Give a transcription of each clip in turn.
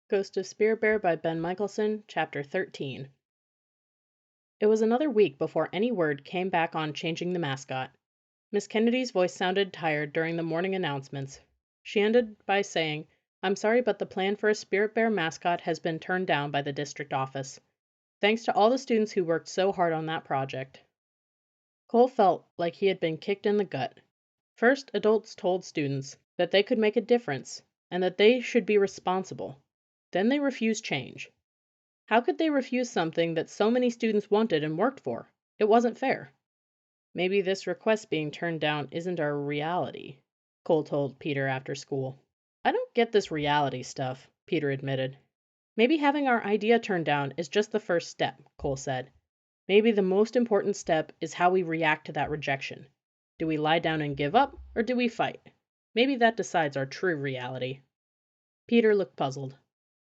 Ghost of Spirit Bear by Ben Mikaelsen, Chapter 13. It was another week before any word came back on changing the mascot. Miss Kennedy's voice sounded tired during the morning announcements. She ended by saying, "I'm sorry, but the plan for a Spirit Bear mascot has been turned down by the district office. Thanks to all the students who worked so hard on that project." Cole felt like he had been kicked in the gut. First, adults told students that they could make a difference and that they should be responsible. Then they refused change. How could they refuse something that so many students wanted and worked for? It wasn't fair. "Maybe this request being turned down isn't our reality," Cole told Peter after school. "I don't get this reality stuff," Peter admitted. "Maybe having our idea turned down is just the first step," Cole said. "Maybe the most important step is how we react to that rejection. Do we lie down and give up, or do we fight? Maybe that decides our true reality." Peter looked puzzled.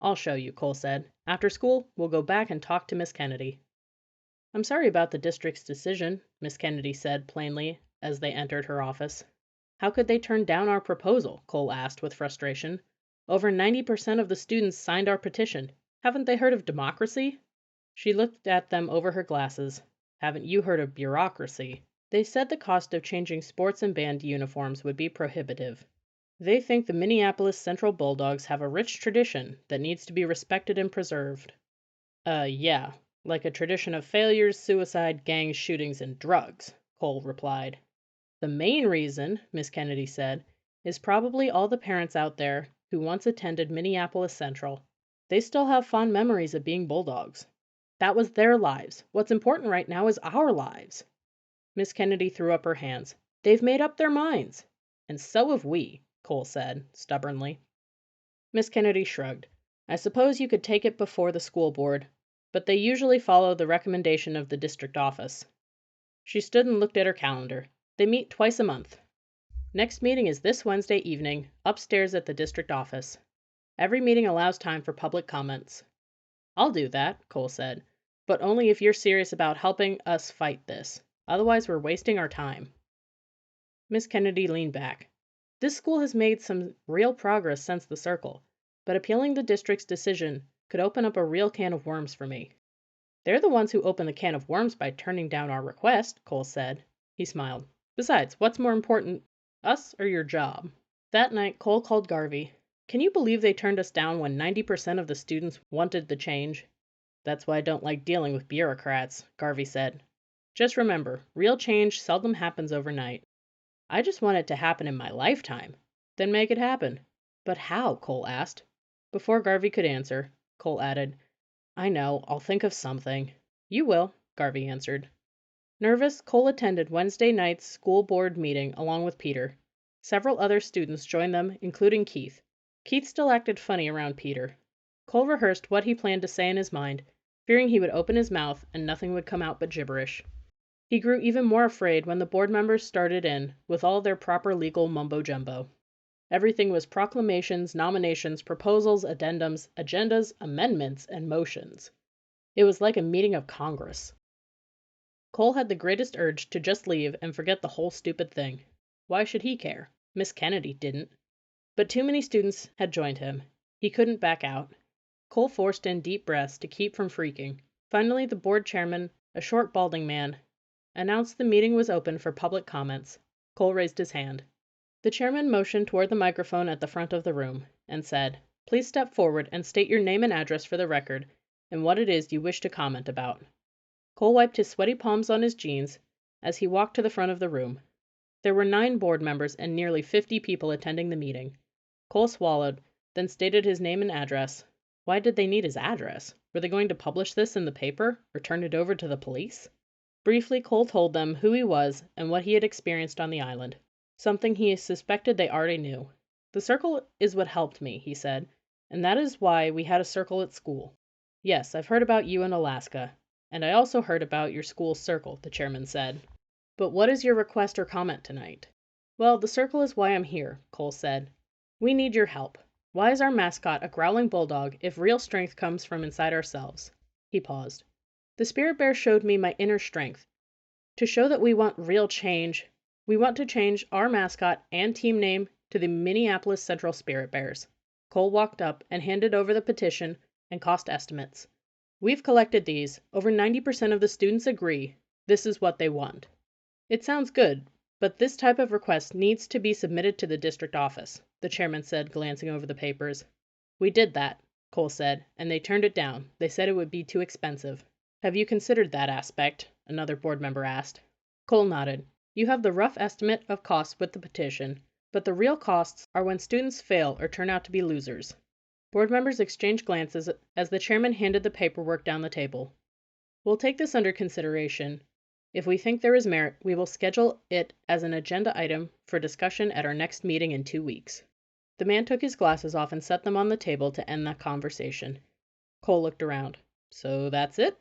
"I'll show you," Cole said. "After school, we'll go back and talk to Miss Kennedy." "I'm sorry about the district's decision," Miss Kennedy said plainly as they entered her office. "How could they turn down our proposal?" Cole asked with frustration. "Over 90% of the students signed our petition. Haven't they heard of democracy?" She looked at them over her glasses. "Haven't you heard of bureaucracy? They said the cost of changing sports and band uniforms would be prohibitive. They think the Minneapolis Central Bulldogs have a rich tradition that needs to be respected and preserved." Yeah, like a tradition of failures, suicide, gangs, shootings, and drugs," Cole replied. "The main reason," Miss Kennedy said, "is probably all the parents out there who once attended Minneapolis Central. They still have fond memories of being Bulldogs. That was their lives. What's important right now is our lives." Miss Kennedy threw up her hands. "They've made up their minds." "And so have we," Cole said, stubbornly. Miss Kennedy shrugged. "I suppose you could take it before the school board, but they usually follow the recommendation of the district office." She stood and looked at her calendar. "They meet twice a month. Next meeting is this Wednesday evening, upstairs at the district office. Every meeting allows time for public comments." "I'll do that," Cole said, "but only if you're serious about helping us fight this. Otherwise, we're wasting our time." Miss Kennedy leaned back. "This school has made some real progress since the circle, but appealing the district's decision could open up a real can of worms for me." "They're the ones who opened the can of worms by turning down our request," Cole said. He smiled. "Besides, what's more important, us or your job?" That night, Cole called Garvey. "Can you believe they turned us down when 90% of the students wanted the change?" "That's why I don't like dealing with bureaucrats," Garvey said. "Just remember, real change seldom happens overnight." "I just want it to happen in my lifetime." "Then make it happen." "But how?" Cole asked. Before Garvey could answer, Cole added, "I know, I'll think of something." "You will," Garvey answered. Nervous, Cole attended Wednesday night's school board meeting along with Peter. Several other students joined them, including Keith. Keith still acted funny around Peter. Cole rehearsed what he planned to say in his mind, fearing he would open his mouth and nothing would come out but gibberish. He grew even more afraid when the board members started in with all their proper legal mumbo-jumbo. Everything was proclamations, nominations, proposals, addendums, agendas, amendments, and motions. It was like a meeting of Congress. Cole had the greatest urge to just leave and forget the whole stupid thing. Why should he care? Miss Kennedy didn't. But too many students had joined him. He couldn't back out. Cole forced in deep breaths to keep from freaking. Finally, the board chairman, a short balding man, announced the meeting was open for public comments. Cole raised his hand. The chairman motioned toward the microphone at the front of the room and said, "Please step forward and state your name and address for the record and what it is you wish to comment about." Cole wiped his sweaty palms on his jeans as he walked to the front of the room. There were 9 board members and nearly 50 people attending the meeting. Cole swallowed, then stated his name and address. Why did they need his address? Were they going to publish this in the paper or turn it over to the police? Briefly, Cole told them who he was and what he had experienced on the island, something he suspected they already knew. "The circle is what helped me," he said, "and that is why we had a circle at school." "Yes, I've heard about you in Alaska, and I also heard about your school's circle," the chairman said. "But what is your request or comment tonight?" "Well, the circle is why I'm here," Cole said. "We need your help. Why is our mascot a growling bulldog if real strength comes from inside ourselves?" He paused. "The Spirit Bear showed me my inner strength. To show that we want real change, we want to change our mascot and team name to the Minneapolis Central Spirit Bears." Cole walked up and handed over the petition and cost estimates. We've collected these. Over 90% of the students agree. This is what they want. It sounds good, but this type of request needs to be submitted to the district office, the chairman said, glancing over the papers. We did that, Cole said, and they turned it down. They said it would be too expensive. Have you considered that aspect? Another board member asked. Cole nodded. You have the rough estimate of costs with the petition, but the real costs are when students fail or turn out to be losers. Board members exchanged glances as the chairman handed the paperwork down the table. We'll take this under consideration. If we think there is merit, we will schedule it as an agenda item for discussion at our next meeting in 2 weeks. The man took his glasses off and set them on the table to end the conversation. Cole looked around. So that's it?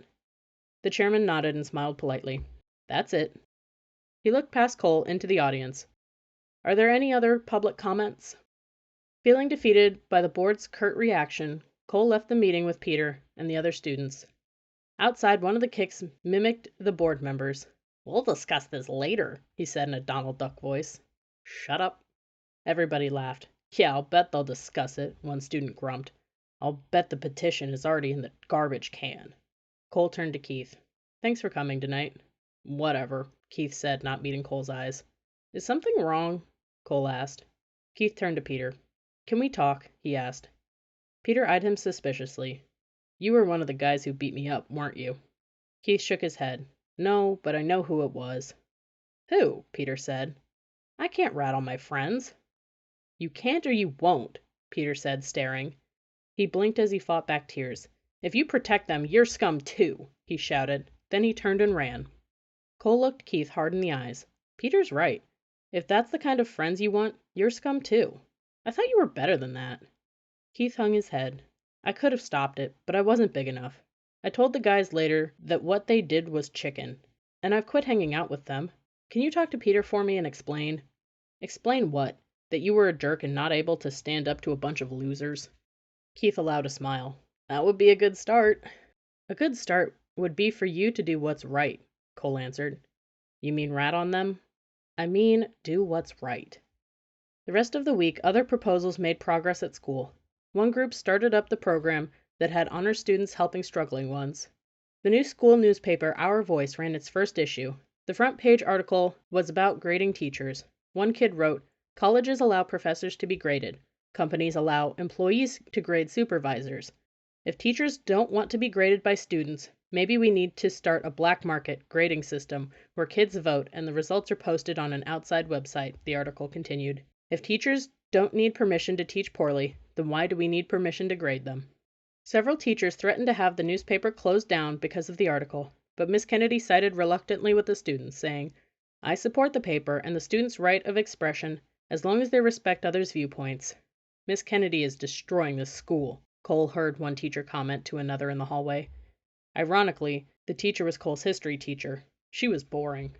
The chairman nodded and smiled politely. That's it. He looked past Cole into the audience. Are there any other public comments? Feeling defeated by the board's curt reaction, Cole left the meeting with Peter and the other students. Outside, one of the Kicks mimicked the board members. We'll discuss this later, he said in a Donald Duck voice. Shut up. Everybody laughed. Yeah, I'll bet they'll discuss it, one student grumped. I'll bet the petition is already in the garbage can. Cole turned to Keith. Thanks for coming tonight. Whatever, Keith said, not meeting Cole's eyes. Is something wrong? Cole asked. Keith turned to Peter. Can we talk? He asked. Peter eyed him suspiciously. You were one of the guys who beat me up, weren't you? Keith shook his head. No, but I know who it was. Who? Peter said. I can't rat on my friends. You can't or you won't, Peter said, staring. He blinked as he fought back tears. If you protect them, you're scum too, he shouted. Then he turned and ran. Cole looked Keith hard in the eyes. Peter's right. If that's the kind of friends you want, you're scum too. I thought you were better than that. Keith hung his head. I could have stopped it, but I wasn't big enough. I told the guys later that what they did was chicken, and I've quit hanging out with them. Can you talk to Peter for me and explain? Explain what? That you were a jerk and not able to stand up to a bunch of losers? Keith allowed a smile. That would be a good start. A good start would be for you to do what's right, Cole answered. You mean rat on them? I mean, do what's right. The rest of the week, other proposals made progress at school. One group started up the program that had honor students helping struggling ones. The new school newspaper, Our Voice, ran its first issue. The front page article was about grading teachers. One kid wrote, Colleges allow professors to be graded. Companies allow employees to grade supervisors. If teachers don't want to be graded by students, maybe we need to start a black market grading system where kids vote and the results are posted on an outside website, the article continued. If teachers don't need permission to teach poorly, then why do we need permission to grade them? Several teachers threatened to have the newspaper closed down because of the article, but Miss Kennedy sided reluctantly with the students, saying, I support the paper and the students' right of expression as long as they respect others' viewpoints. Miss Kennedy is destroying the school, Cole heard one teacher comment to another in the hallway. Ironically, the teacher was Cole's history teacher. She was boring.